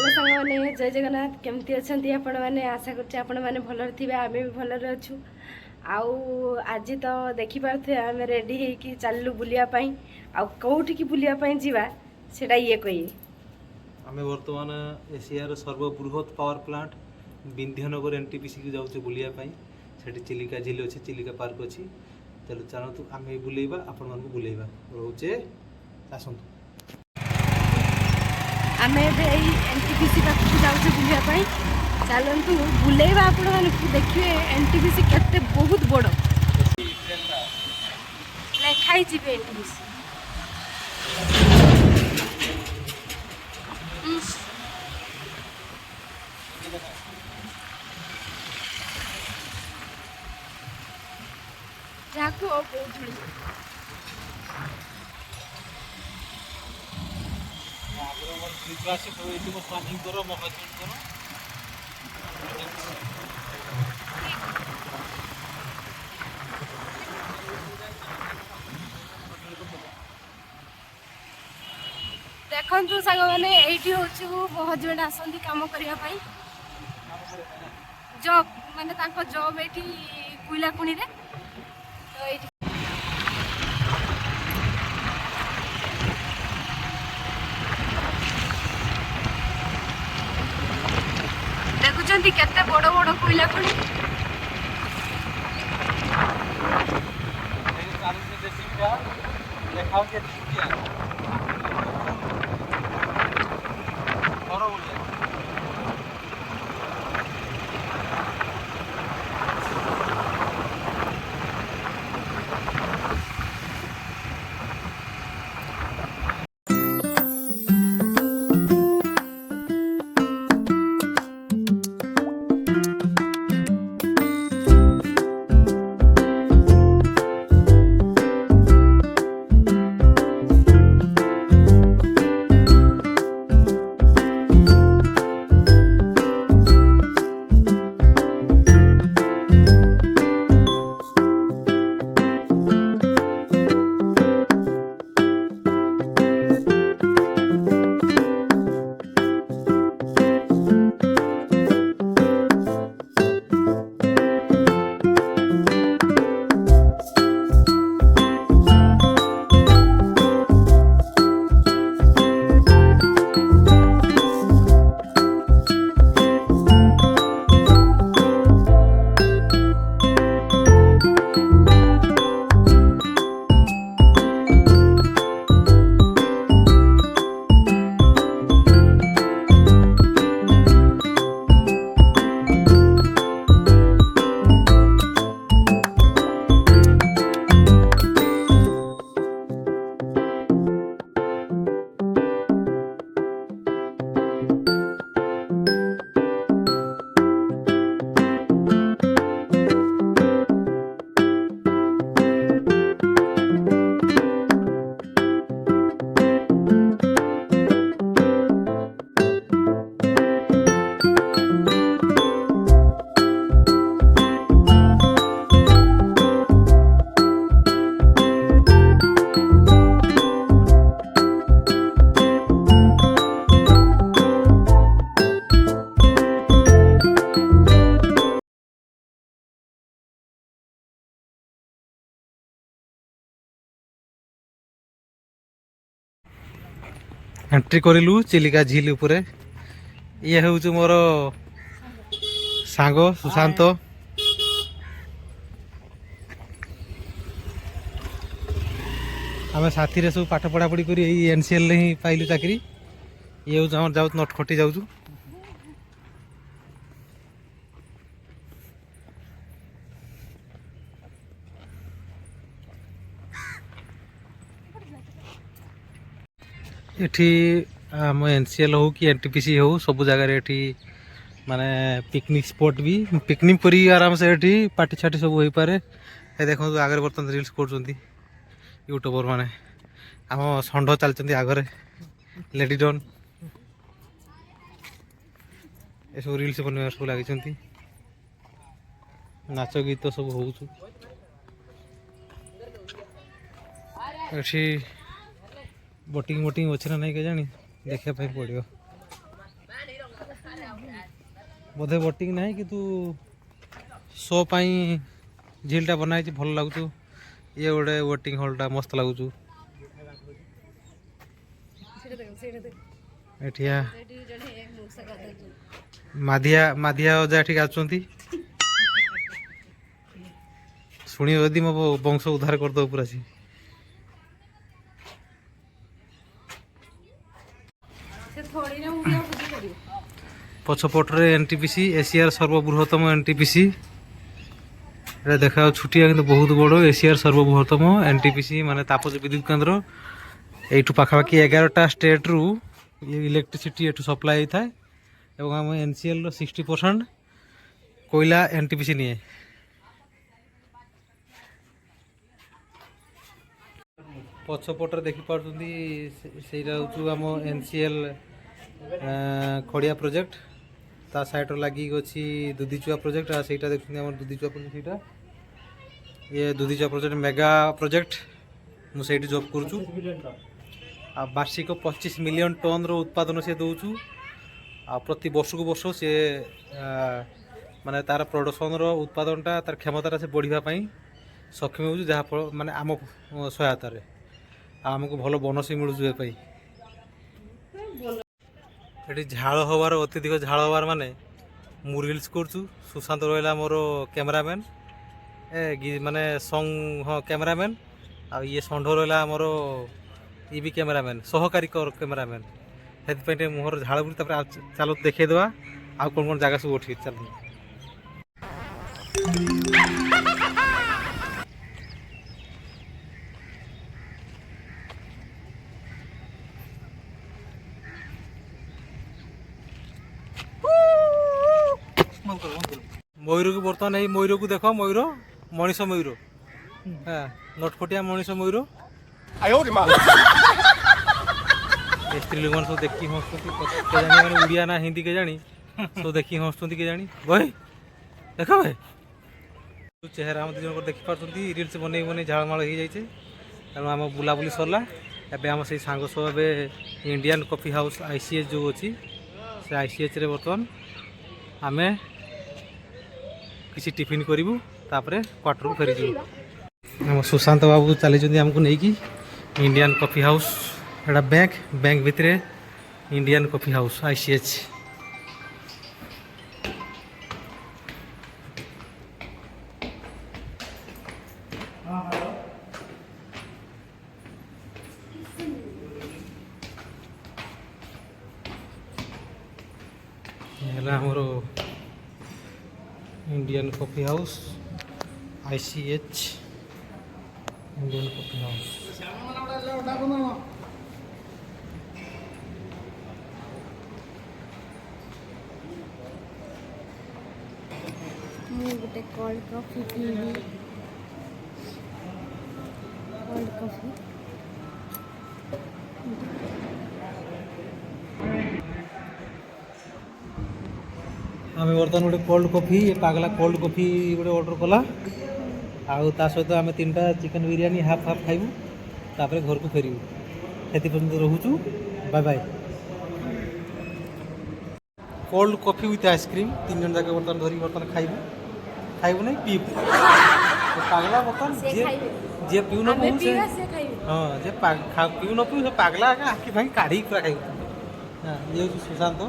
hello सांग मैंने जय जगन्नाथ केमती अच्छा आपण मैंने आशा करछे आपण मैंने भलरे थिबे आमे भी भलरे अछु आउ आज तो देखि पारथे आमे रेडी हे कि चललु बुलिया पई आउ कोठी की बुलिया पई जीवा सेटा ये कही आमे वर्तमान एशियार सर्वबृहत पावर प्लांट विंध्यनगर एनटीपीसी को जाऊँ बुलिया पई सेठी चिलिका झील अच्छे चिलिका पार्क अच्छी चलो चलतु आमे बुलेबा आपण मानकु बुलेबा रोचे आसंतु आमे एनटीपीसी पाखक जाऊँ बुलिया पई चलतु बुलेबा आपण मानकु देखिए एनटीपीसी केते बहुत बड़ लेखाई जीवे एनटीपीसी जाकू और बहुत धूल प्लानिंग करो मौका करो देखु सांग मैंने ये हूँ मो हजबैंड आसती कम करने जॉब माने जॉब ये कोइला खुणी रे तो ये देखुं केते बड़ बड़ कोइला खुणी एंट्री करिलु चिलिका झील उपरे ये हूँ मोर सांग सुशांत आम साथी रे सब पाठ पढ़ा पढ़ी कर एनसीएल ही पाइलु चाकरी ये हूँ आम जाऊ नटखटी जाऊँ एठी आम एनसीएल हो कि एनटीपीसी हो सब जगह एठी माने पिकनिक स्पॉट भी पिकनिक करी आराम से एठी पार्टी छाटी सब हो पारे ए देखो आगे बर्तन रील्स कर यूट्यूबर माने आम षंढ चलते आगे लेडी डन ये सब रील्स बनवा सब लगी नाच गीत सब हो बोटिंग बोटिंग अच्छे ना नहीं के जानी देखा पड़ो बोधे बोटिंग नहीं कि तू शो पाई झीलटा बनाई भल लगुच ये गोटे बोटिंग हॉलटा मस्त लगुच एठिया माधिया माधिया अजा एठिक आसुंती शुणी यदि मो वंश उद्धार करदे पूरा सी पछपटे एनटीपीसी एशियार सर्वबृहत्तम एनटीपीसी देखा छुटिया कि बहुत बड़ एशियार सर्वबृहत्तम एनटीपीसी माने तापज विद्युत केन्द्र यू पाखापाखि 11टा स्टेट रु इलेक्ट्रिसिटी एठू सप्लाई होता है और आम एनसीएल 60% कोयला एनटीपीसी निए पछपटे देखिपार आम एनसीएल खड़िया प्रोजेक्ट ता साइड लगी अच्छी दुधीचुआ प्रोजेक्ट आईटा देखते आम दुधीचुआ प्रोजेक्ट ये दुधीचुआ प्रोजेक्ट मेगा प्रोजेक्ट मुझे जॉब करुचु आ वार्षिक 25 मिलियन टन रो उत्पादन से दौचु आ प्रति वर्ष को वर्ष से माने तार प्रोडक्शन रो उत्पादनटा तार क्षमता से बढ़ापी सक्षम हो जहाँ माने आम सहायता आमको भल बोनस मिलूँ ये झाड़ हबार अत्यधिक झाड़ हबार माने मु रिल्स करुँ सुशांत रहा मोर कैमरामैन माने सॉन्ग हाँ कैमरामैन आ ये षंढ रहा मोर ये भी कैमरामैन सहकारी कैमरामैन से मुहर झाड़ बुरी चलो देखा आउ कौन कौन जगह सब उठी चल मयूर को बर्तमान यही मयूर को देख मयूर मनीष मयूर हाँ नटखटिया मनीष मयूर स्त्री लोग सब देखी हंसुँच उड़िया ना हिंदी के जानी सब देखी हंसुँच के जानी भाई देख भाई चेहरा आम दिन देखिपार रिल्स बन बन झाड़माड़ हो जाए तेणु आम बुलाबुली सरला एवं आम से सांग सब इंडियन कॉफी हाउस आईसीएच जो अच्छी से आईसीएच रे बर्तमान आम किसी टिफिन करूँ तापर क्वार्टर फेरी आम सुशांत बाबू चली आमको नहीं कि इंडियन कॉफी हाउस एटा बैंक भितर इंडियन कॉफी हाउस आईसीएच हमरो Indian coffee house ICH Indian coffee house गोटे कोल्ड कॉफी पीबी कोल्ड कॉफी आम बर्तमान गोटे कोल्ड कॉफी पागला कोल्ड कॉफी गोटे ऑर्डर कला आउ ता सहित आम 3टा चिकन बिरियानी हाफ हाफ खाइबू तापर घर को फेरू से रोचु bye bye cold coffee with ice cream 3 जन जाके बर्तमान धरी बर्तमान खाइबू नहीं पीबू पागला बर्तमान जे पीऊ न पीऊ से हाँ जे पीऊ न पीऊ से पागला आखि भाई काढ़ी पूरा खाइबू हाँ ये सुशांत